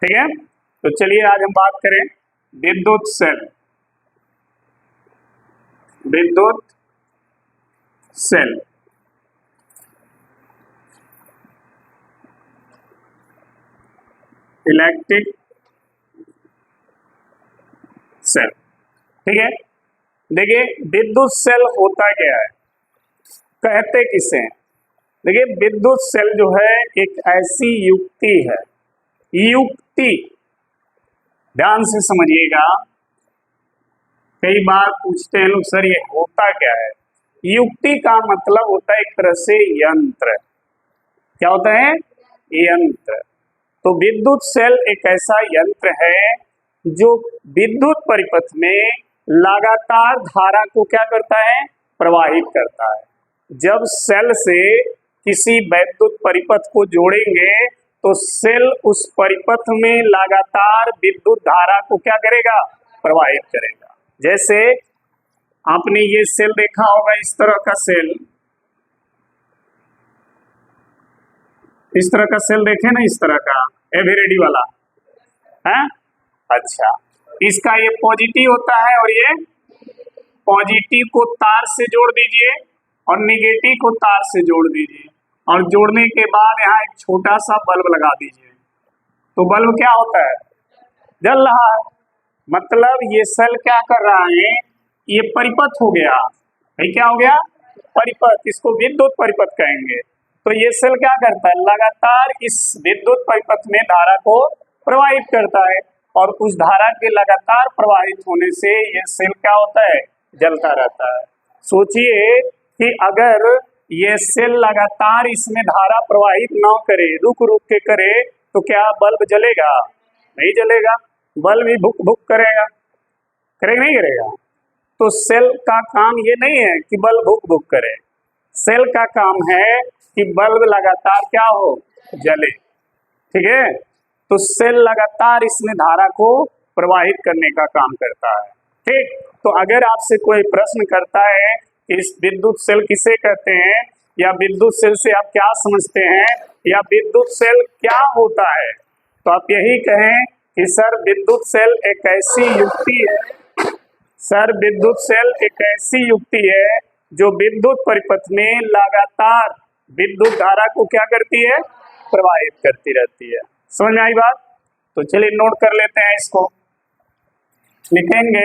ठीक है। तो चलिए आज हम बात करें विद्युत सेल। विद्युत सेल इलेक्ट्रिक सेल। ठीक है, देखिए विद्युत सेल होता क्या है, कहते किसे हैं। देखिए विद्युत सेल जो है एक ऐसी युक्ति है, युक्ति ध्यान से समझिएगा, कई बार पूछते हैं लोग सर ये होता क्या है। युक्ति का मतलब होता है एक तरह से यंत्र। क्या होता है? यंत्र। तो विद्युत सेल एक ऐसा यंत्र है जो विद्युत परिपथ में लगातार धारा को क्या करता है? प्रवाहित करता है। जब सेल से किसी वैद्युत परिपथ को जोड़ेंगे तो सेल उस परिपथ में लगातार विद्युत धारा को क्या करेगा? प्रवाहित करेगा। जैसे आपने ये सेल देखा होगा, इस तरह का सेल, इस तरह का सेल देखे ना, इस तरह का एवरेडी वाला है। अच्छा, इसका ये पॉजिटिव होता है और ये पॉजिटिव को तार से जोड़ दीजिए और निगेटिव को तार से जोड़ दीजिए और जोड़ने के बाद यहाँ एक छोटा सा बल्ब लगा दीजिए। तो बल्ब क्या होता है? जल रहा है। मतलब ये सेल क्या कर रहा है? ये परिपथ हो गया भाई। क्या हो गया? परिपथ। इसको विद्युत परिपथ कहेंगे। तो ये सेल क्या करता है? लगातार इस विद्युत परिपथ में धारा को प्रवाहित करता है और उस धारा के लगातार प्रवाहित होने से ये सेल क्या होता है? जलता रहता है। सोचिए कि अगर ये सेल लगातार इसमें धारा प्रवाहित ना करे, रुक रुक के करे, तो क्या बल्ब जलेगा? नहीं जलेगा। बल्ब भी भुक भुक करेगा, करेगा नहीं करेगा? तो सेल का काम ये नहीं है कि बल्ब भुक भुक करे। सेल का काम है कि बल्ब लगातार क्या हो? जले। ठीक है। तो सेल लगातार इसमें धारा को प्रवाहित करने का काम करता है। ठीक। तो अगर आपसे कोई प्रश्न करता है कि इस विद्युत सेल किसे कहते हैं, या विद्युत सेल से आप क्या समझते हैं, या विद्युत सेल क्या होता है, तो आप यही कहें कि सर विद्युत सेल एक ऐसी युक्ति है, सर विद्युत सेल एक ऐसी युक्ति है जो विद्युत परिपथ में लगातार विद्युत धारा को क्या करती है? प्रवाहित करती रहती है। समझ में आई बात? तो चलिए नोट कर लेते हैं इसको। लिखेंगे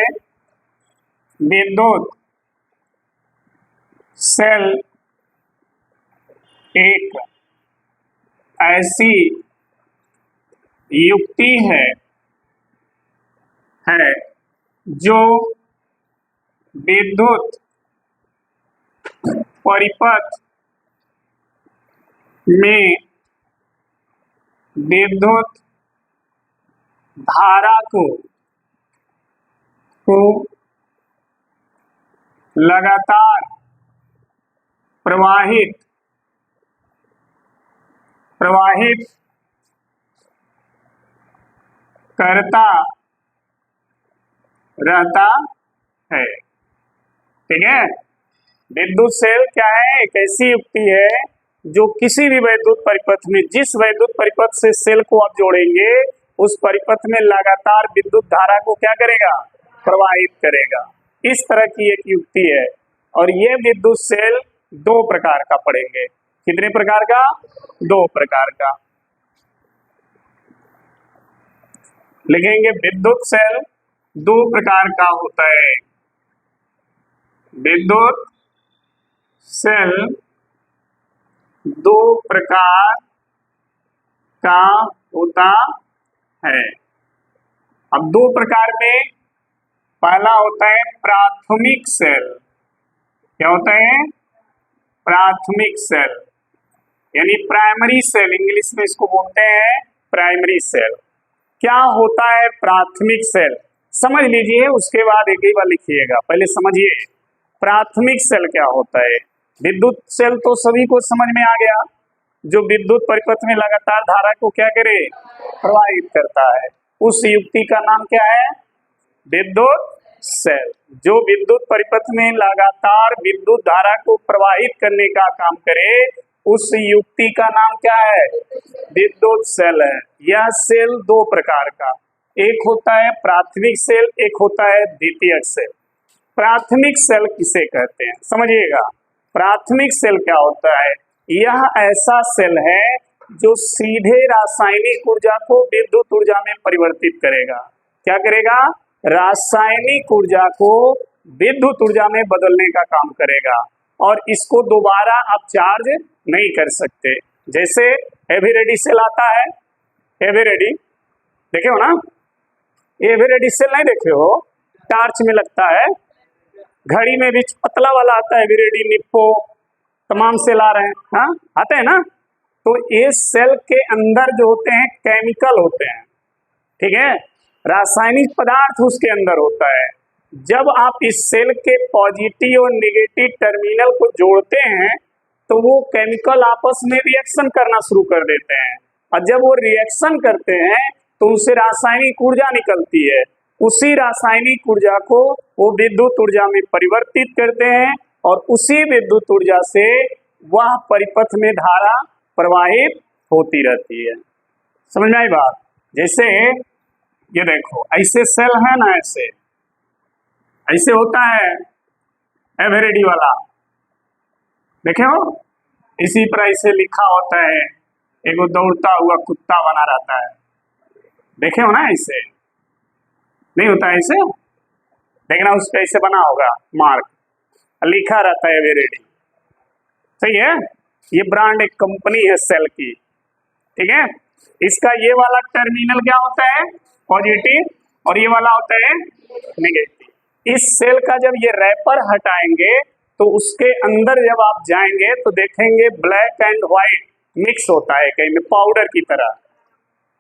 विद्युत सेल एक ऐसी युक्ति है जो विद्युत परिपथ में विद्युत धारा को लगातार प्रवाहित करता रहता है। ठीक है। विद्युत सेल क्या है? एक ऐसी युक्ति है जो किसी भी वैद्युत परिपथ में, जिस वैद्युत परिपथ से सेल को आप जोड़ेंगे, उस परिपथ में लगातार विद्युत धारा को क्या करेगा? प्रवाहित करेगा। इस तरह की एक युक्ति है। और ये विद्युत सेल दो प्रकार का पढ़ेंगे। कितने प्रकार का? दो प्रकार का। लिखेंगे विद्युत सेल दो प्रकार का होता है। विद्युत सेल दो प्रकार का होता है। अब दो प्रकार में पहला होता है प्राथमिक सेल। क्या होता है? प्राथमिक सेल, यानी प्राइमरी सेल, इंग्लिश में इसको बोलते हैं प्राइमरी सेल। क्या होता है प्राथमिक सेल? समझ लीजिए, उसके बाद एक ही बार लिखिएगा। पहले समझिए प्राथमिक सेल क्या होता है। विद्युत सेल तो सभी को समझ में आ गया, जो विद्युत परिपथ में लगातार धारा को क्या करे? प्रवाहित करता है। उस युक्ति का नाम क्या है? विद्युत सेल। जो विद्युत परिपथ में लगातार विद्युत धारा को प्रवाहित करने का काम करे, उस युक्ति का नाम क्या है? विद्युत सेल है। यह सेल दो प्रकार का, एक होता है प्राथमिक सेल, एक होता है द्वितीयक सेल। प्राथमिक सेल किसे कहते हैं समझिएगा। प्राथमिक सेल क्या होता है? यह ऐसा सेल है जो सीधे रासायनिक ऊर्जा को विद्युत ऊर्जा में परिवर्तित करेगा। क्या करेगा? रासायनिक ऊर्जा को विद्युत ऊर्जा में बदलने का काम करेगा, और इसको दोबारा आप चार्ज नहीं कर सकते। जैसे एवरेडी सेल आता है, एवरेडी देखे हो ना? एवरेडी सेल नहीं देखे हो? टार्च में लगता है, घड़ी में भी पतला वाला आता है, एवरेडी, निप्पो, तमाम सेल आ रहे हैं, हाँ आते हैं ना? तो ये सेल के अंदर जो होते हैं केमिकल होते हैं, ठीक है, रासायनिक पदार्थ उसके अंदर होता है। जब आप इस सेल के पॉजिटिव और नेगेटिव टर्मिनल को जोड़ते हैं तो वो केमिकल आपस में रिएक्शन करना शुरू कर देते हैं, और जब वो रिएक्शन करते हैं तो उनसे रासायनिक ऊर्जा निकलती है। उसी रासायनिक ऊर्जा को वो विद्युत ऊर्जा में परिवर्तित करते हैं, और उसी विद्युत ऊर्जा से वह परिपथ में धारा प्रवाहित होती रहती है। समझ में आई बात? जैसे ये देखो, ऐसे सेल है ना, ऐसे ऐसे होता है एवरेडी वाला, देखे हो? इसी पर ऐसे लिखा होता है, एक दौड़ता हुआ कुत्ता बना रहता है, देखे हो ना? ऐसे नहीं होता है ऐसे, देखना उस पर ऐसे बना होगा मार्क, लिखा रहता है एवरेडी, सही है? ये ब्रांड एक कंपनी है सेल की, ठीक है? इसका ये वाला टर्मिनल क्या होता है? पॉजिटिव, और ये वाला होता है नेगेटिव। इस सेल का जब ये रैपर हटाएंगे तो उसके अंदर जब आप जाएंगे तो देखेंगे ब्लैक एंड व्हाइट मिक्स होता है, कहीं में पाउडर की तरह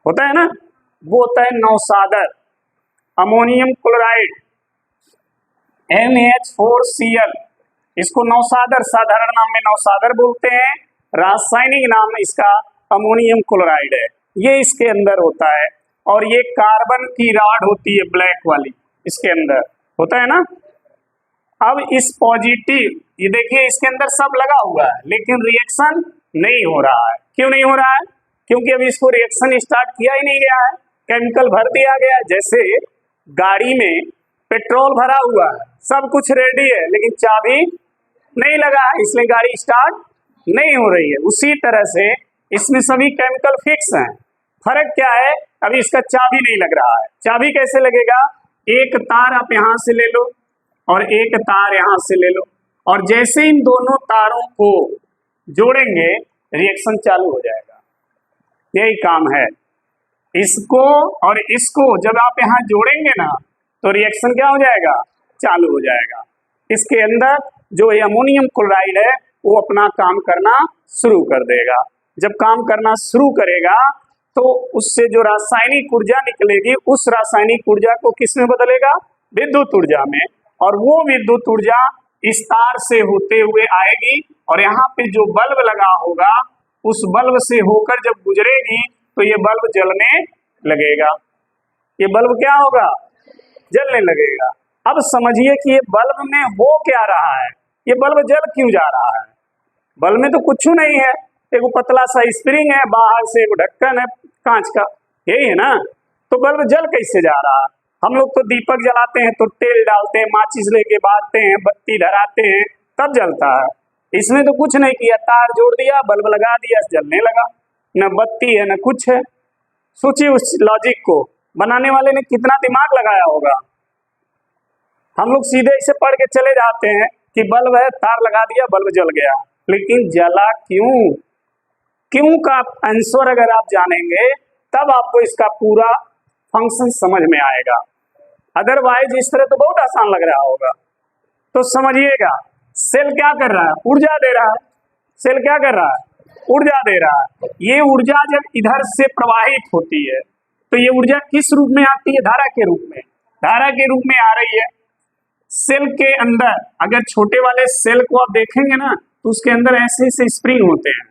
होता है ना, वो होता है नौसादर, अमोनियम क्लोराइड, NH4Cl। इसको नौसादर, साधारण नाम में नौसादर बोलते हैं, रासायनिक नाम इसका अमोनियम क्लोराइड है। ये इसके अंदर होता है, और ये कार्बन की राड होती है ब्लैक वाली, इसके अंदर होता है ना। अब इस पॉजिटिव, ये देखिए इसके अंदर सब लगा हुआ है लेकिन रिएक्शन नहीं हो रहा है। क्यों नहीं हो रहा है? क्योंकि अभी इसको रिएक्शन स्टार्ट किया ही नहीं गया है, केमिकल भर दिया गया है। जैसे गाड़ी में पेट्रोल भरा हुआ है, सब कुछ रेडी है, लेकिन चाबी नहीं लगा है, इसलिए गाड़ी स्टार्ट नहीं हो रही है। उसी तरह से इसमें सभी केमिकल फिक्स हैं, फर्क क्या है? अभी इसका चाबी नहीं लग रहा है। चाबी कैसे लगेगा? एक तार आप यहाँ से ले लो और एक तार यहाँ से ले लो, और जैसे इन दोनों तारों को जोड़ेंगे रिएक्शन चालू हो जाएगा। यही काम है। इसको और इसको जब आप यहाँ जोड़ेंगे ना तो रिएक्शन क्या हो जाएगा? चालू हो जाएगा। इसके अंदर जो ये अमोनियम क्लोराइड है वो अपना काम करना शुरू कर देगा। जब काम करना शुरू करेगा तो उससे जो रासायनिक ऊर्जा निकलेगी उस रासायनिक ऊर्जा को किस में बदलेगा? विद्युत ऊर्जा में। और वो विद्युत ऊर्जा इस तार से होते हुए आएगी, और यहाँ पे जो बल्ब लगा होगा उस बल्ब से होकर जब गुजरेगी तो ये बल्ब जलने लगेगा। ये बल्ब क्या होगा? जलने लगेगा। अब समझिए कि ये बल्ब में हो क्या रहा है, ये बल्ब जल क्यों जा रहा है? बल्ब में तो कुछ नहीं है, एक पतला सा स्प्रिंग है, बाहर से एक ढक्कन है कांच का, यही है ना। तो बल्ब जल कैसे जा रहा है? हम लोग तो दीपक जलाते हैं तो तेल डालते हैं, माचिस लेके बांधते हैं, बत्ती धराते हैं, तब जलता है। इसमें तो कुछ नहीं किया, तार जोड़ दिया, बल्ब लगा दिया, जलने लगा। न बत्ती है न कुछ है। सोचिए उस लॉजिक को बनाने वाले ने कितना दिमाग लगाया होगा। हम लोग सीधे इसे पढ़ के चले जाते हैं कि बल्ब है, तार लगा दिया, बल्ब जल गया, लेकिन जला क्यों? क्यों का आंसर अगर आप जानेंगे तब आपको इसका पूरा फंक्शन समझ में आएगा। अदरवाइज इस तरह तो बहुत आसान लग रहा होगा। तो समझिएगा, सेल क्या कर रहा है? ऊर्जा दे रहा है। सेल क्या कर रहा है? ऊर्जा दे रहा है। ये ऊर्जा जब इधर से प्रवाहित होती है तो ये ऊर्जा किस रूप में आती है? धारा के रूप में। धारा के रूप में आ रही है। सेल के अंदर अगर छोटे वाले सेल को आप देखेंगे ना तो उसके अंदर ऐसे ऐसे स्प्रिंग होते हैं,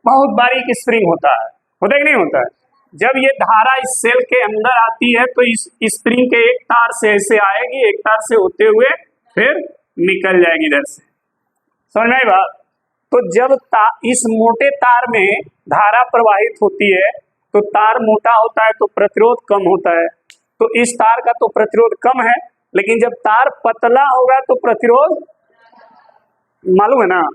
बहुत बारीक स्प्रिंग होता है कि नहीं होता है? जब ये धारा इस सेल के अंदर आती है तो इस स्प्रिंग के एक तार से ऐसे आएगी, एक तार से होते हुए फिर निकल जाएगी इधर से। समझ में आई बात? तो जब इस मोटे तार में धारा प्रवाहित होती है तो तार मोटा होता है तो प्रतिरोध कम होता है, तो इस तार का तो प्रतिरोध कम है, लेकिन जब तार पतला होगा तो प्रतिरोध मालूम है ना।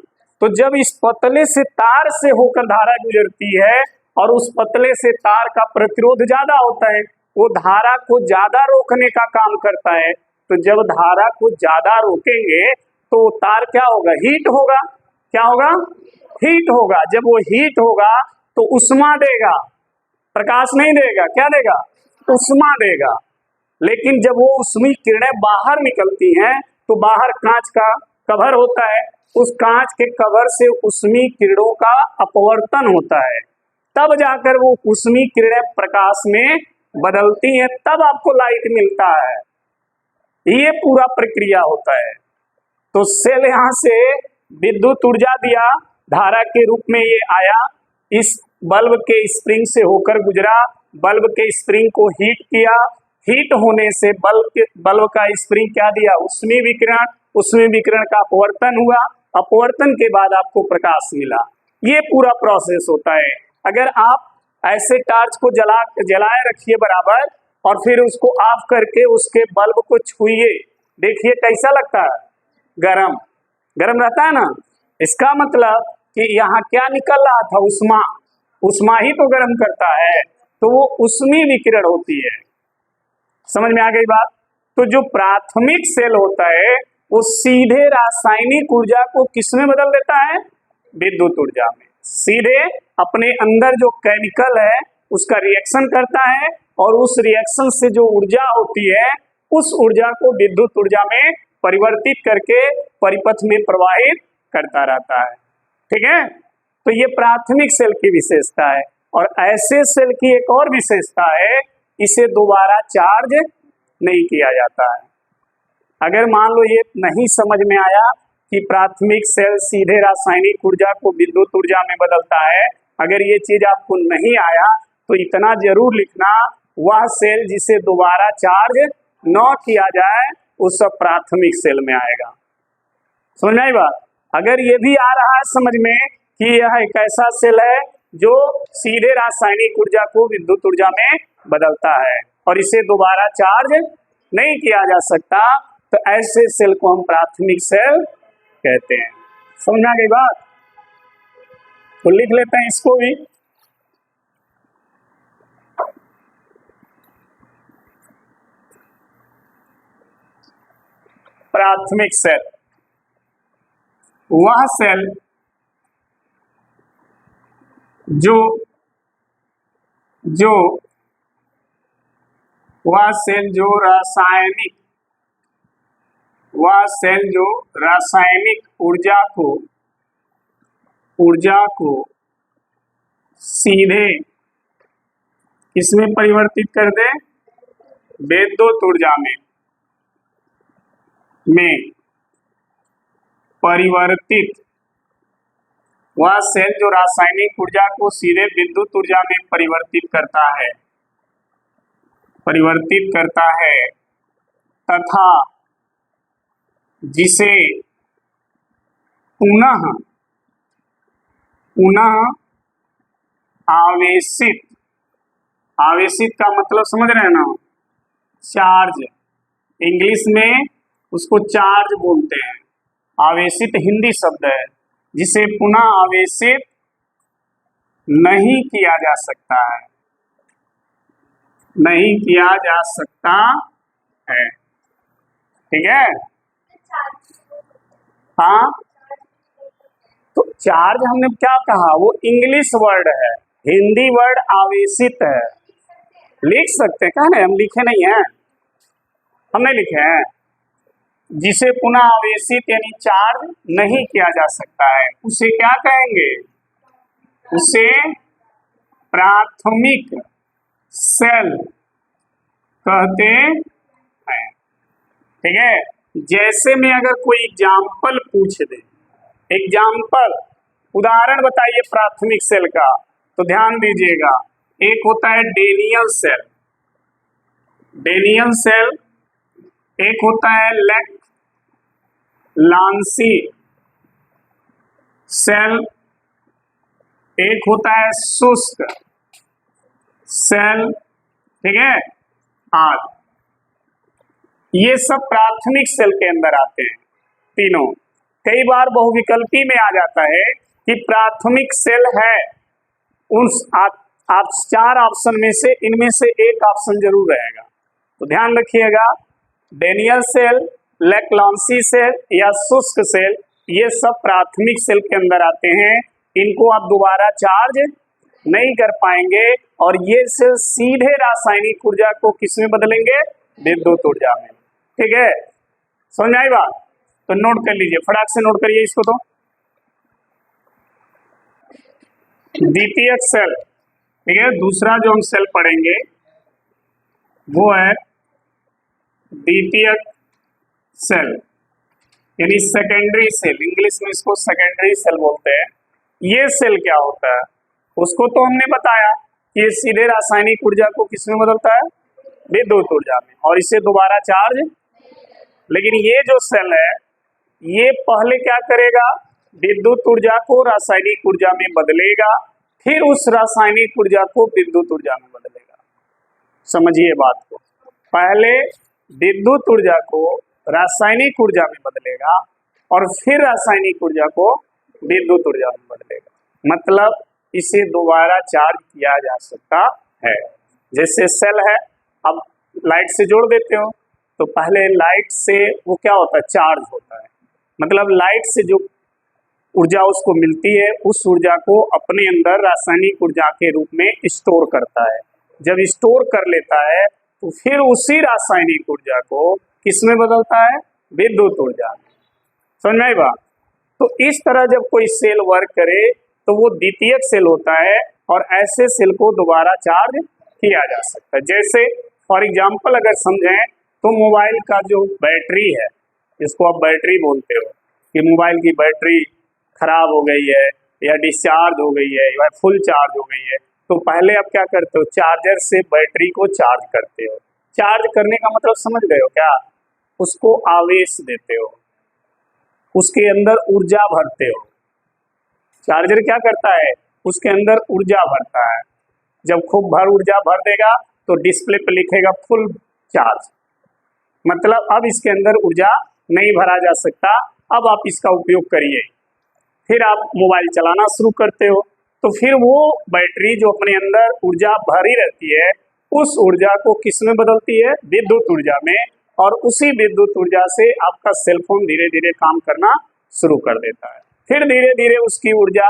तो जब इस पतले से तार से होकर धारा गुजरती है और उस पतले से तार का प्रतिरोध ज्यादा होता है, वो धारा को ज्यादा रोकने का काम करता है। तो जब धारा को ज्यादा रोकेंगे तो तार क्या होगा, हीट होगा। क्या होगा, हीट होगा। जब वो हीट होगा तो उष्मा देगा, प्रकाश नहीं देगा, क्या देगा, उष्मा देगा। लेकिन जब वो उष्मी किरणें बाहर निकलती हैं तो बाहर कांच का कवर होता है, उस कांच के कवर से उष्मी किरणों का अपवर्तन होता है, तब जाकर वो उष्मी किरणें प्रकाश में बदलती हैं, तब आपको लाइट मिलता है। ये पूरा प्रक्रिया होता है। तो सेल यहाँ से विद्युत ऊर्जा दिया, धारा के रूप में ये आया, इस बल्ब के स्प्रिंग से होकर गुजरा, बल्ब के स्प्रिंग को हीट किया, हीट होने से बल्ब का स्प्रिंग क्या दिया, उष्मी विकिरण, उष्मी विकिरण का अपवर्तन हुआ, अपवर्तन के बाद आपको प्रकाश मिला। ये पूरा प्रोसेस होता है। अगर आप ऐसे टार्च को जलाए रखिए बराबर और फिर उसको ऑफ करके उसके बल्ब को छुइए, देखिए कैसा लगता है, गरम गरम रहता है ना। इसका मतलब कि यहाँ क्या निकल रहा था, उष्मा, उष्मा ही तो गर्म करता है, तो वो उष्मी विकिरण होती है। समझ में आ गई बात। तो जो प्राथमिक सेल होता है वो सीधे रासायनिक ऊर्जा को किसमें बदल देता है, विद्युत ऊर्जा में। सीधे अपने अंदर जो केमिकल है उसका रिएक्शन करता है और उस रिएक्शन से जो ऊर्जा होती है उस ऊर्जा को विद्युत ऊर्जा में परिवर्तित करके परिपथ में प्रवाहित करता रहता है। ठीक है, तो ये प्राथमिक सेल की विशेषता है। और ऐसे सेल की एक और विशेषता है, इसे दोबारा चार्ज नहीं किया जाता है। अगर मान लो ये नहीं समझ में आया कि प्राथमिक सेल सीधे रासायनिक ऊर्जा को विद्युत ऊर्जा में बदलता है, अगर ये चीज आपको नहीं आया तो इतना जरूर लिखना, वह सेल जिसे दोबारा चार्ज न किया जाए वो सब प्राथमिक सेल में आएगा। समझ में आई बात। अगर ये भी आ रहा है समझ में कि यह एक ऐसा सेल है जो सीधे रासायनिक ऊर्जा को विद्युत ऊर्जा में बदलता है और इसे दोबारा चार्ज नहीं किया जा सकता, तो ऐसे सेल को हम प्राथमिक सेल कहते हैं। समझ में आ गई बात। तो लिख लेते हैं इसको भी। प्राथमिक सेल वह सेल जो रासायनिक ऊर्जा को सीधे किसमें परिवर्तित कर दे, विद्युत ऊर्जा में परिवर्तित, वह सेल जो रासायनिक ऊर्जा को सीधे विद्युत ऊर्जा में परिवर्तित करता है तथा जिसे पुनः आवेशित का मतलब समझ रहे हैं ना, चार्ज, इंग्लिश में उसको चार्ज बोलते हैं, आवेशित हिंदी शब्द है, जिसे पुनः आवेशित नहीं किया जा सकता है, नहीं किया जा सकता है। ठीक है, हाँ। तो चार्ज हमने क्या कहा, वो इंग्लिश वर्ड है, हिंदी वर्ड आवेशित है। लिख सकते हैं, कहा ना, हम लिखे नहीं हैं, हम नहीं लिखे हैं। जिसे पुनः आवेशित यानी चार्ज नहीं किया जा सकता है उसे क्या कहेंगे, उसे प्राथमिक सेल कहते हैं। ठीक है, जैसे मैं अगर कोई एग्जाम्पल पूछ दे, एग्जाम्पल उदाहरण बताइए प्राथमिक सेल का, तो ध्यान दीजिएगा, एक होता है डेनियल सेल, एक होता है लांसी सेल, एक होता है शुष्क सेल, ठीक है, आदि। ये सब प्राथमिक सेल के अंदर आते हैं तीनों। कई बार बहुविकल्पी में आ जाता है कि प्राथमिक सेल है, उन आप 4 ऑप्शन में से इनमें से एक ऑप्शन जरूर रहेगा, तो ध्यान रखिएगा। डेनियल सेल, लेक्लांसी सेल या शुष्क सेल, ये सब प्राथमिक सेल के अंदर आते हैं। इनको आप दोबारा चार्ज नहीं कर पाएंगे और ये सेल सीधे रासायनिक ऊर्जा को किस में बदलेंगे? विद्युत ऊर्जा में। ठीक है, समझ आई बात? तो नोट कर लीजिए, फटाक से नोट करिए इसको। तो द्वितीयक सेल, ठीक है, दूसरा जो हम सेल पढ़ेंगे वो है द्वितीयक सेल, यानी सेकेंडरी सेल, इंग्लिश में इसको सेकेंडरी सेल बोलते हैं। ये सेल क्या होता है उसको तो हमने बताया कि ये सीधे रासायनिक ऊर्जा को किसमें बदलता है? विद्युत ऊर्जा में, और इसे दोबारा चार्ज। लेकिन ये जो सेल है ये पहले क्या करेगा? विद्युत ऊर्जा को रासायनिक ऊर्जा में बदलेगा, फिर उस रासायनिक ऊर्जा को विद्युत ऊर्जा में बदलेगा। समझिए बात को, पहले विद्युत ऊर्जा को रासायनिक ऊर्जा में बदलेगा और फिर रासायनिक ऊर्जा को विद्युत ऊर्जा में बदलेगा। मतलब इसे दोबारा चार्ज किया जा सकता है। जैसे सेल है, अब लाइट से जोड़ देते हो तो पहले लाइट से वो क्या होता है? चार्ज होता है। मतलब लाइट से जो ऊर्जा उसको मिलती है उस ऊर्जा को अपने अंदर रासायनिक ऊर्जा के रूप में स्टोर करता है। जब स्टोर कर लेता है तो फिर उसी रासायनिक ऊर्जा को किसमें बदलता है? विद्युत ऊर्जा में। समझ में आई बात? तो इस तरह जब कोई सेल वर्क करे तो वो द्वितीयक सेल होता है और ऐसे सेल को दोबारा चार्ज किया जा सकता है। जैसे फॉर एग्जांपल अगर समझें तो मोबाइल का जो बैटरी है, जिसको आप बैटरी बोलते हो, कि मोबाइल की बैटरी खराब हो गई है या डिस्चार्ज हो गई है या फुल चार्ज हो गई है, तो पहले आप क्या करते हो? चार्जर से बैटरी को चार्ज करते हो। चार्ज करने का मतलब समझ गए हो क्या? उसको आवेश देते हो, उसके अंदर ऊर्जा भरते हो। चार्जर क्या करता है? उसके अंदर ऊर्जा भरता है। जब खूब भर ऊर्जा भर देगा तो डिस्प्ले पे लिखेगा फुल चार्ज, मतलब अब इसके अंदर ऊर्जा नहीं भरा जा सकता, अब आप इसका उपयोग करिए। फिर आप मोबाइल चलाना शुरू करते हो तो फिर वो बैटरी जो अपने अंदर ऊर्जा भरी रहती है उस ऊर्जा को किस में बदलती है? विद्युत ऊर्जा में। और उसी विद्युत ऊर्जा से आपका सेलफोन धीरे धीरे काम करना शुरू कर देता है। फिर धीरे धीरे उसकी ऊर्जा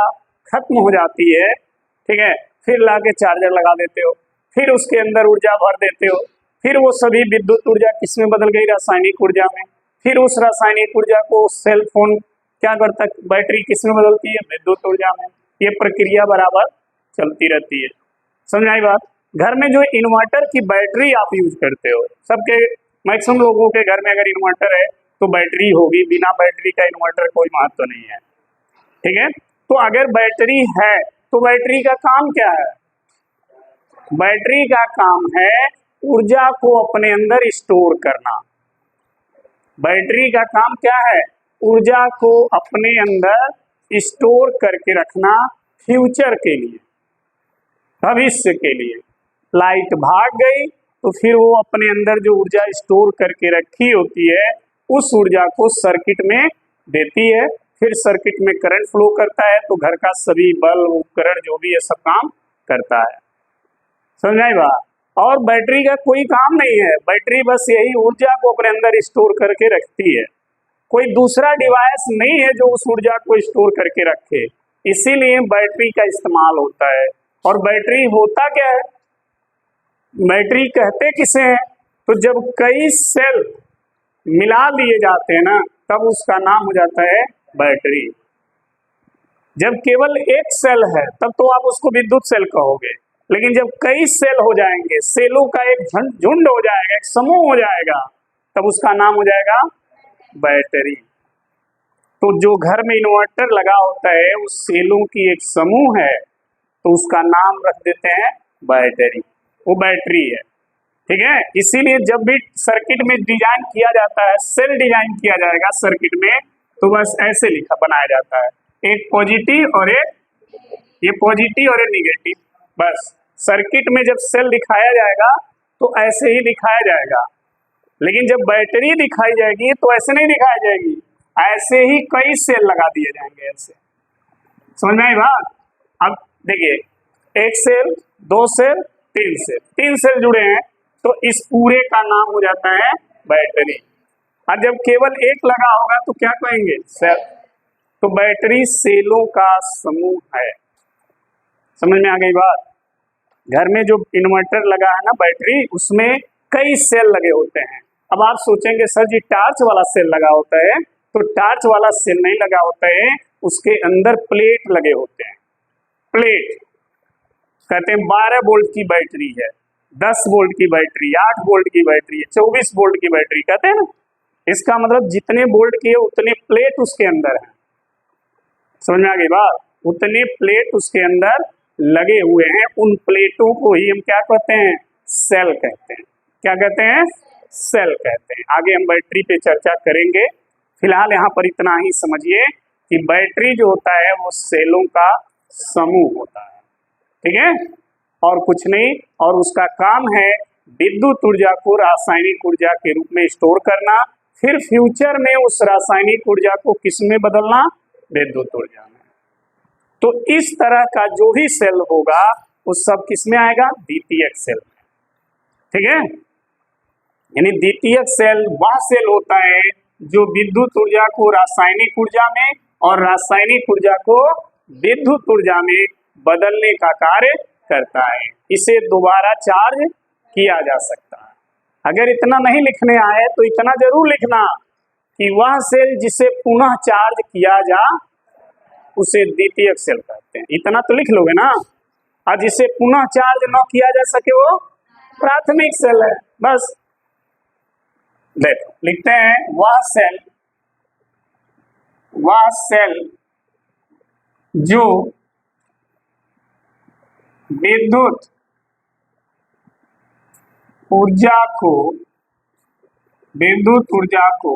खत्म हो जाती है, ठीक है, फिर लाके चार्जर लगा देते हो, फिर उसके अंदर ऊर्जा भर देते हो, फिर वो सभी विद्युत ऊर्जा किस में बदल गई? रासायनिक ऊर्जा में। फिर उस रासायनिक ऊर्जा को सेल फोन क्या करता है? बैटरी किस में बदलती है? विद्युत ऊर्जा में। ये प्रक्रिया बराबर चलती रहती है। समझ आई बात? घर में जो इन्वर्टर की बैटरी आप यूज करते हो, सबके मैक्सिमम लोगों के घर में अगर इन्वर्टर है तो बैटरी होगी, बिना बैटरी का इन्वर्टर कोई महत्व नहीं है। ठीक है, तो अगर बैटरी है तो बैटरी का काम क्या है? बैटरी का काम है ऊर्जा को अपने अंदर स्टोर करना। बैटरी का काम क्या है? ऊर्जा को अपने अंदर स्टोर करके रखना, फ्यूचर के लिए, भविष्य के लिए। लाइट भाग गई तो फिर वो अपने अंदर जो ऊर्जा स्टोर करके रखी होती है उस ऊर्जा को सर्किट में देती है, फिर सर्किट में करंट फ्लो करता है तो घर का सभी बल्ब उपकरण जो भी है सब काम करता है। समझ आई बात? और बैटरी का कोई काम नहीं है, बैटरी बस यही ऊर्जा को अपने अंदर स्टोर करके रखती है। कोई दूसरा डिवाइस नहीं है जो उस ऊर्जा को स्टोर करके रखे, इसीलिए बैटरी का इस्तेमाल होता है। और बैटरी होता क्या है? बैटरी कहते किसे हैं? तो जब कई सेल मिला दिए जाते हैं ना तब उसका नाम हो जाता है बैटरी। जब केवल एक सेल है तब तो आप उसको विद्युत सेल कहोगे, लेकिन जब कई सेल हो जाएंगे, सेलों का एक झुंड हो जाएगा, एक समूह हो जाएगा, तब उसका नाम हो जाएगा बैटरी। तो जो घर में इन्वर्टर लगा होता है उस सेलों की एक समूह है तो उसका नाम रख देते हैं बैटरी, वो बैटरी है। ठीक है, इसीलिए जब भी सर्किट में डिजाइन किया जाता है, सेल डिजाइन किया जाएगा सर्किट में, तो बस ऐसे लिखा बनाया जाता है एक पॉजिटिव और एक, ये पॉजिटिव और ये निगेटिव। बस सर्किट में जब सेल दिखाया जाएगा तो ऐसे ही दिखाया जाएगा, लेकिन जब बैटरी दिखाई जाएगी तो ऐसे नहीं दिखाई जाएगी, ऐसे ही कई सेल लगा दिए जाएंगे ऐसे। समझ में आई बात? अब देखिए, एक सेल, दो सेल, तीन सेल, तीन सेल जुड़े हैं तो इस पूरे का नाम हो जाता है बैटरी। और जब केवल एक लगा होगा तो क्या कहेंगे? सेल। तो बैटरी सेलों का समूह है। समझ में आ गई बात? घर में जो इन्वर्टर लगा है ना बैटरी, उसमें कई सेल लगे होते हैं। अब आप सोचेंगे सर जी टार्च वाला सेल लगा होता है, तो टार्च वाला सेल नहीं लगा होता है, उसके अंदर प्लेट लगे होते हैं। प्लेट कहते हैं 12 वोल्ट की बैटरी है, 10 वोल्ट की बैटरी, 8 वोल्ट की बैटरी है, 24 वोल्ट की बैटरी कहते हैं ना। इसका मतलब जितने वोल्ट की है उतने प्लेट उसके अंदर है। समझ में आ गई बात? उतने प्लेट उसके अंदर लगे हुए हैं। उन प्लेटों को ही हम क्या कहते हैं? सेल कहते हैं। क्या कहते हैं? सेल कहते हैं। आगे हम बैटरी पे चर्चा करेंगे, फिलहाल यहाँ पर इतना ही समझिए कि बैटरी जो होता है वो सेलों का समूह होता है, ठीक है, और कुछ नहीं। और उसका काम है विद्युत ऊर्जा को रासायनिक ऊर्जा के रूप में स्टोर करना, फिर फ्यूचर में उस रासायनिक ऊर्जा को किस में बदलना? विद्युत ऊर्जा में। तो इस तरह का जो भी सेल होगा वो सब किस में आएगा? द्वितीयक सेल में, ठीक है। यानी द्वितीयक सेल वह सेल होता है जो विद्युत ऊर्जा को रासायनिक ऊर्जा में और रासायनिक ऊर्जा को विद्युत ऊर्जा में बदलने का कार्य करता है। इसे दोबारा चार्ज किया जा सकता है। अगर इतना नहीं लिखने आए तो इतना जरूर लिखना कि वह सेल जिसे पुनः चार्ज किया जा उसे द्वितीयक सेल कहते हैं। इतना तो लिख लोगे ना। और जिसे पुनः चार्ज न किया जा सके वो प्राथमिक सेल है। बस देखो लिखते हैं, वह सेल जो विद्युत ऊर्जा को रासायनिक ऊर्जा में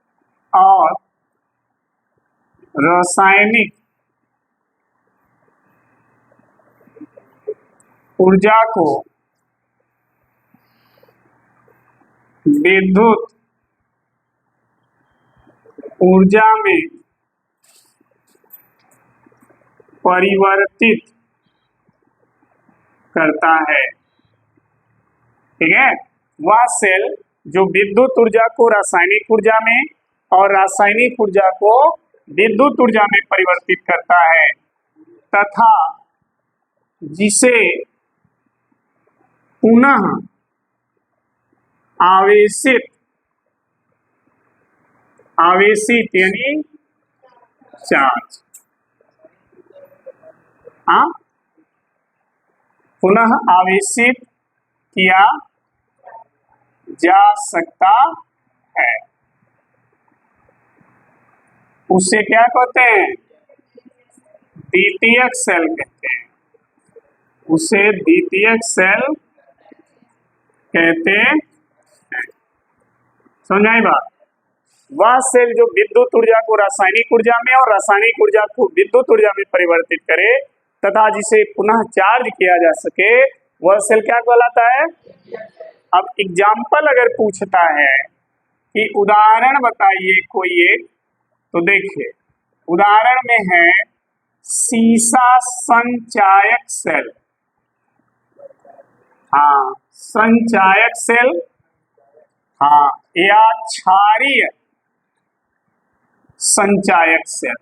और रासायनिक ऊर्जा को विद्युत ऊर्जा में परिवर्तित करता है, ठीक है। वह सेल जो विद्युत ऊर्जा को रासायनिक ऊर्जा में और रासायनिक ऊर्जा को विद्युत ऊर्जा में परिवर्तित करता है तथा जिसे पुनः आवेशित यानी चार्ज, पुनः आवेशित किया जा सकता है, उसे क्या कहते हैं? द्वितीयक सेल कहते हैं। उसे द्वितीयक सेल कहते हैं। समझ आई बात? वह सेल जो विद्युत ऊर्जा को रासायनिक ऊर्जा में और रासायनिक ऊर्जा को विद्युत ऊर्जा में परिवर्तित करे तथा जिसे पुनः चार्ज किया जा सके वह सेल क्या कहलाता है? अब एग्जाम्पल अगर पूछता है कि उदाहरण बताइए कोई एक, तो देखिए उदाहरण में है सीसा संचायक सेल। हाँ, संचायक सेल, हाँ, या क्षारीय संचायक सेल।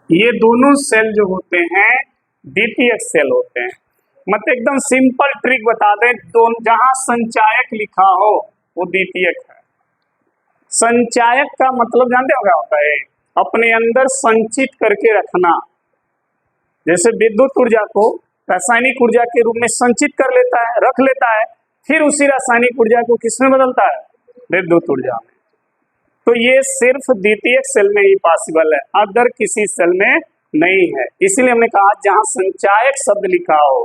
ये दोनों सेल जो होते हैं द्वितीयक सेल होते हैं। मतलब एकदम सिंपल ट्रिक बता दें, जहां संचायक लिखा हो वो द्वितीयक है। संचायक का मतलब जानते हो क्या होता है? अपने अंदर संचित करके रखना। जैसे विद्युत ऊर्जा को रासायनिक ऊर्जा के रूप में संचित कर लेता है, रख लेता है, फिर उसी रासायनिक ऊर्जा को किसमें बदलता है? विद्युत ऊर्जा में। तो ये सिर्फ द्वितीयक सेल में ही पॉसिबल है, अदर किसी सेल में नहीं है। इसीलिए हमने कहा जहां संचायक शब्द लिखा हो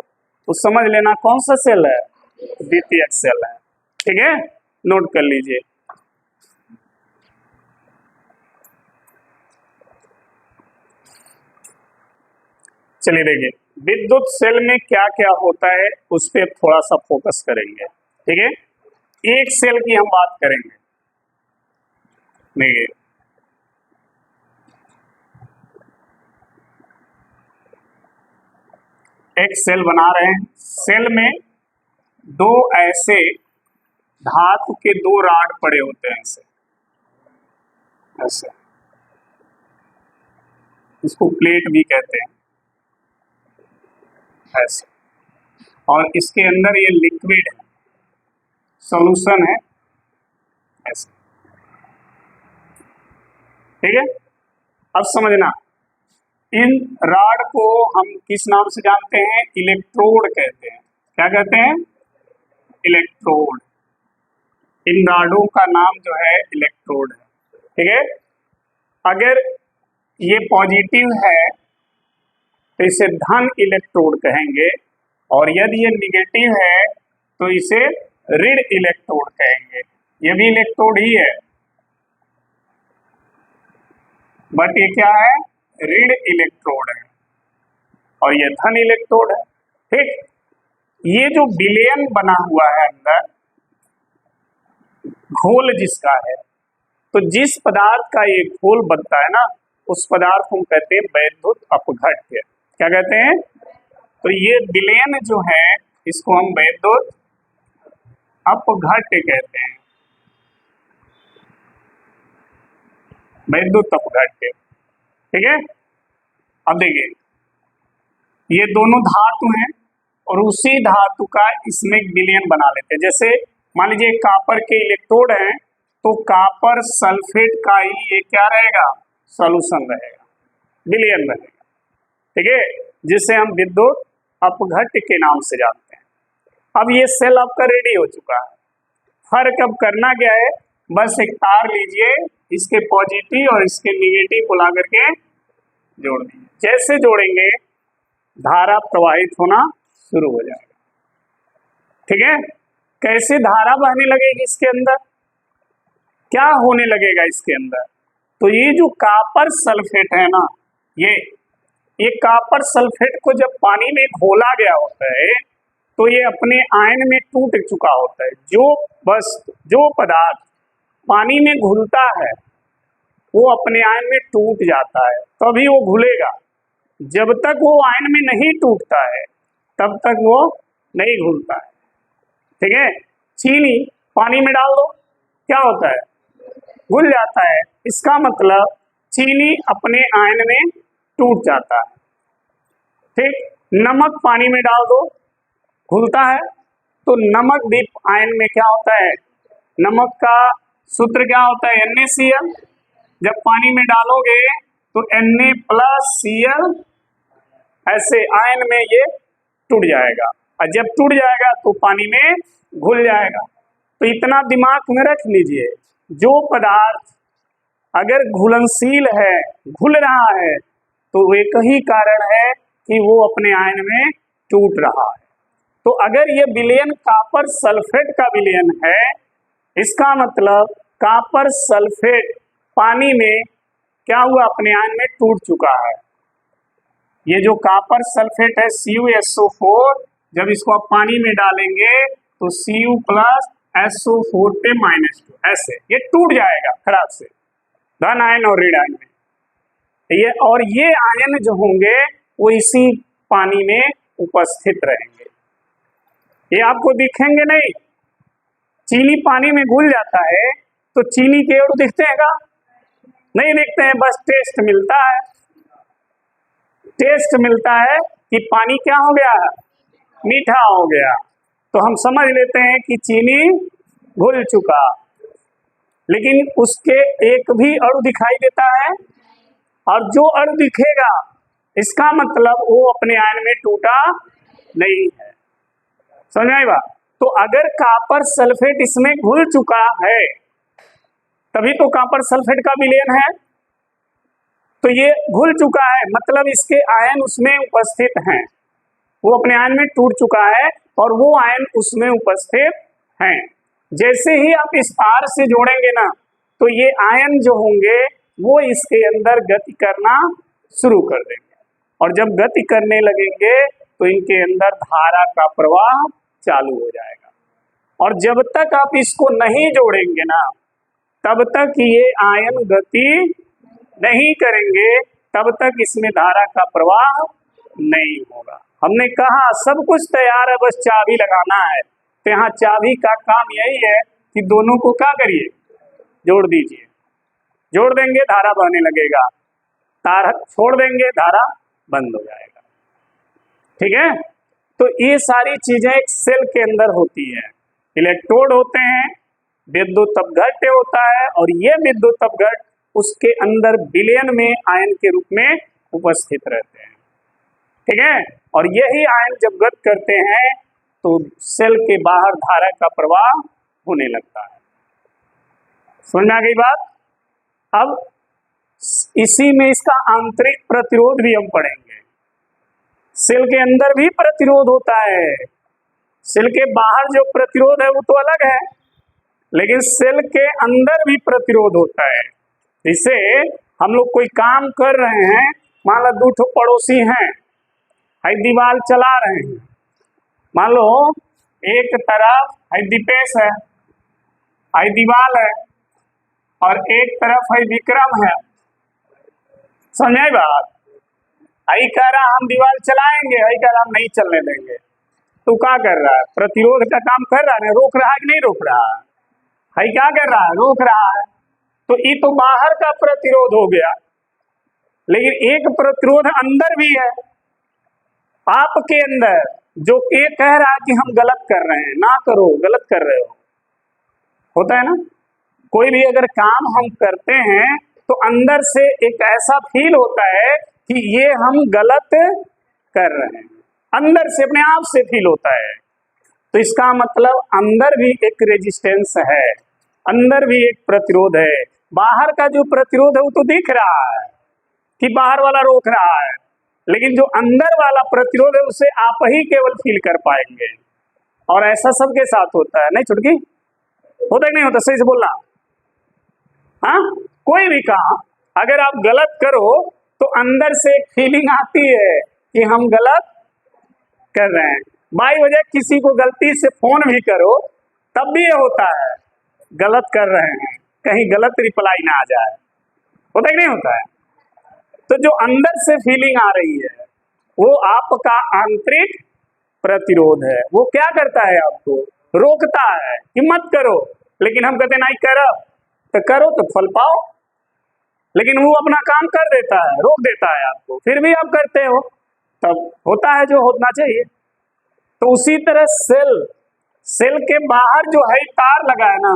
तो समझ लेना कौन सा सेल है, द्वितीयक सेल है। ठीक है, नोट कर लीजिए। चलिए देखिए, विद्युत सेल में क्या क्या होता है उस पर थोड़ा सा फोकस करेंगे। ठीक है, एक सेल की हम बात करेंगे। देखिए, एक सेल बना रहे हैं, सेल में दो ऐसे धातु के दो राड पड़े होते हैं, ऐसे इसको प्लेट भी कहते हैं, ऐसे। और इसके अंदर ये लिक्विड है, सॉल्यूशन है, ऐसे। ठीक है, अब समझना, इन राड को हम किस नाम से जानते हैं, इलेक्ट्रोड कहते हैं। क्या कहते हैं, इलेक्ट्रोड। इन राडों का नाम जो है इलेक्ट्रोड है। ठीक है, अगर ये पॉजिटिव है तो इसे धन इलेक्ट्रोड कहेंगे, और यदि ये निगेटिव है तो इसे ऋण इलेक्ट्रोड कहेंगे। ये भी इलेक्ट्रोड ही है, बट ये क्या है, ऋण इलेक्ट्रोड है, और ये धन इलेक्ट्रोड है। ठीक, ये जो विलयन बना हुआ है अंदर, घोल जिसका है, तो जिस पदार्थ का ये घोल बनता है ना, उस पदार्थ को हम कहते हैं वैद्युत अपघट्य। क्या कहते हैं, तो ये विलयन जो है इसको हम वैद्युत अपघट्य कहते हैं, वैद्युत अपघट्य। ठीक है, अब देखिए, ये दोनों धातु हैं और उसी धातु का इसमें विलयन बना लेते हैं। जैसे मान लीजिए कॉपर के इलेक्ट्रोड हैं, तो कॉपर सल्फेट का ही ये क्या रहेगा, सॉल्यूशन रहेगा, विलयन रहेगा। ठीक है, जिसे हम विद्युत अपघट्य के नाम से जानते हैं। अब ये सेल आपका रेडी हो चुका है। फर्क अब करना क्या है, बस एक तार लीजिए, इसके पॉजिटिव और इसके निगेटिव को ला करके जोड़ दीजिए। जैसे जोड़ेंगे धारा प्रवाहित होना शुरू हो जाएगा। ठीक है, कैसे धारा बहने लगेगी इसके अंदर, क्या होने लगेगा इसके अंदर, तो ये जो कॉपर सल्फेट है ना, ये कॉपर सल्फेट को जब पानी में घोला गया होता है तो ये अपने आयन में टूट चुका होता है। जो पदार्थ पानी में घुलता है वो अपने आयन में टूट जाता है, तभी वो घुलेगा। जब तक वो आयन में नहीं टूटता है तब तक वो नहीं घुलता है। ठीक है, चीनी पानी में डाल दो, क्या होता है, घुल जाता है। इसका मतलब चीनी अपने आयन में टूट जाता है। ठीक, नमक पानी में डाल दो, घुलता है, तो नमक भी आयन में क्या होता है, नमक का सूत्र क्या होता है, NaCl। जब पानी में डालोगे तो Na+Cl, ऐसे आयन में ये टूट जाएगा, और जब टूट जाएगा तो पानी में घुल जाएगा। तो इतना दिमाग में रख लीजिए, जो पदार्थ अगर घुलनशील है, घुल रहा है, तो एक ही कारण है कि वो अपने आयन में टूट रहा है। तो अगर ये विलयन कॉपर सल्फेट का विलयन है, इसका मतलब कॉपर सल्फेट पानी में क्या हुआ, अपने आयन में टूट चुका है। ये जो कॉपर सल्फेट है CuSO4, जब इसको आप पानी में डालेंगे तो Cu+SO4 पे -2, ऐसे ये टूट जाएगा खराब से, धन आयन और ऋण आयन में। ये आयन जो होंगे वो इसी पानी में उपस्थित रहेंगे, ये आपको दिखेंगे नहीं। चीनी पानी में घुल जाता है तो चीनी के अणु दिखते हैं क्या, नहीं दिखते हैं, बस टेस्ट मिलता है। टेस्ट मिलता है कि पानी क्या हो गया, मीठा हो गया, तो हम समझ लेते हैं कि चीनी घुल चुका, लेकिन उसके एक भी अणु दिखाई देता है, और जो अणु दिखेगा इसका मतलब वो अपने आयन में टूटा नहीं है। समझ में आई बात। तो अगर कॉपर सल्फेट इसमें घुल चुका है तभी तो कॉपर सल्फेट का विलयन है, तो ये घुल चुका है मतलब इसके आयन उसमें उपस्थित हैं, वो अपने आयन में टूट चुका है और वो आयन उसमें उपस्थित हैं। जैसे ही आप इस तार से जोड़ेंगे ना, तो ये आयन जो होंगे वो इसके अंदर गति करना शुरू कर देंगे, और जब गति करने लगेंगे तो इनके अंदर धारा का प्रवाह चालू हो जाएगा। और जब तक आप इसको नहीं जोड़ेंगे ना, तब तक ये आयन गति नहीं करेंगे, तब तक इसमें धारा का प्रवाह नहीं होगा। हमने कहा सब कुछ तैयार है, बस चाबी लगाना है। तो यहाँ चाबी का काम यही है कि दोनों को क्या करिए, जोड़ दीजिए। जोड़ देंगे धारा बहने लगेगा, तार छोड़ देंगे धारा बंद हो जाएगा। ठीक है, तो ये सारी चीजें एक सेल के अंदर होती है। इलेक्ट्रोड होते हैं, विद्युत अपघट्य होता है, और ये विद्युत अपघट्य उसके अंदर विलयन में आयन के रूप में उपस्थित रहते हैं। ठीक है, और यही आयन जब गति करते हैं तो सेल के बाहर धारा का प्रवाह होने लगता है। समझ में आ गई बात? अब इसी में इसका आंतरिक प्रतिरोध भी हम पढ़ेंगे। सेल के अंदर भी प्रतिरोध होता है, सेल के बाहर जो प्रतिरोध है वो तो अलग है, लेकिन सेल के अंदर भी प्रतिरोध होता है। जैसे हम लोग कोई काम कर रहे हैं, मान लो 2 पड़ोसी हैं, हाई दीवार चला रहे हैं। मान लो एक तरफ हाई दीपेश है, हाई दीवार है, और एक तरफ है विक्रम है। समझे बात? हाई कह रहा हम दीवार चलाएंगे, हाई कह रहा हम नहीं चलने देंगे। तो क्या कर रहा है? प्रतिरोध का काम कर रहा है, रोक रहा है कि नहीं रोक रहा है? हाई क्या कर रहा है? रोक रहा है। तो ये तो बाहर का प्रतिरोध हो गया, लेकिन एक प्रतिरोध अंदर भी है आपके अंदर, जो ये कह रहा है कि हम गलत कर रहे हैं, ना करो, गलत कर रहे हो। होता है ना, कोई भी अगर काम हम करते हैं तो अंदर से एक ऐसा फील होता है कि ये हम गलत कर रहे हैं, अंदर से अपने आप से फील होता है। तो इसका मतलब अंदर भी एक रेजिस्टेंस है, अंदर भी एक प्रतिरोध है। बाहर का जो प्रतिरोध है वो तो दिख रहा है कि बाहर वाला रोक रहा है, लेकिन जो अंदर वाला प्रतिरोध है उसे आप ही केवल फील कर पाएंगे। और ऐसा सबके साथ होता है, नहीं छुटकी? होता है नहीं होता? सही से बोलना। हाँ, कोई भी काम अगर आप गलत करो तो अंदर से एक फीलिंग आती है कि हम गलत कर रहे हैं। बाई वजह किसी को गलती से फोन भी करो तब भी ये होता है, गलत कर रहे हैं, कहीं गलत रिप्लाई ना आ जाए। होता है नहीं होता है? तो जो अंदर से फीलिंग आ रही है वो आपका आंतरिक प्रतिरोध है। वो क्या करता है? आपको रोकता है कि मत करो, लेकिन हम कहते नहीं करो, तो करो तो फल पाओ। लेकिन वो अपना काम कर देता है, रोक देता है आपको, फिर भी आप करते हो, तब होता है जो होना चाहिए। तो उसी तरह सेल के बाहर जो है तार लगा है ना,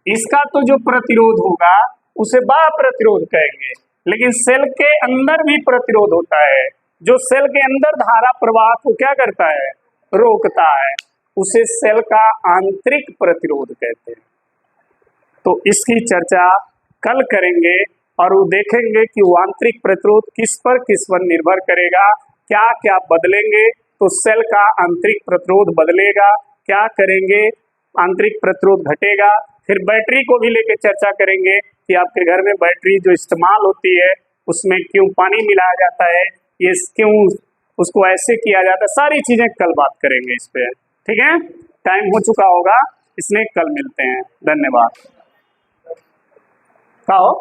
इसका तो जो प्रतिरोध होगा उसे बाह्य प्रतिरोध कहेंगे, लेकिन सेल के अंदर भी प्रतिरोध होता है, जो सेल के अंदर धारा प्रवाह को क्या करता है? रोकता है। उसे सेल का आंतरिक प्रतिरोध कहते हैं। तो इसकी चर्चा कल करेंगे और वो देखेंगे कि वो आंतरिक प्रतिरोध किस पर निर्भर करेगा, क्या क्या बदलेंगे तो सेल का आंतरिक प्रतिरोध बदलेगा, क्या करेंगे आंतरिक प्रतिरोध घटेगा। फिर बैटरी को भी लेकर चर्चा करेंगे कि आपके घर में बैटरी जो इस्तेमाल होती है उसमें क्यों पानी मिलाया जाता है, ये क्यों उसको ऐसे किया जाता है, सारी चीजें कल बात करेंगे इस पे। ठीक है, टाइम हो चुका होगा, इसलिए कल मिलते हैं। धन्यवाद। क्या हो?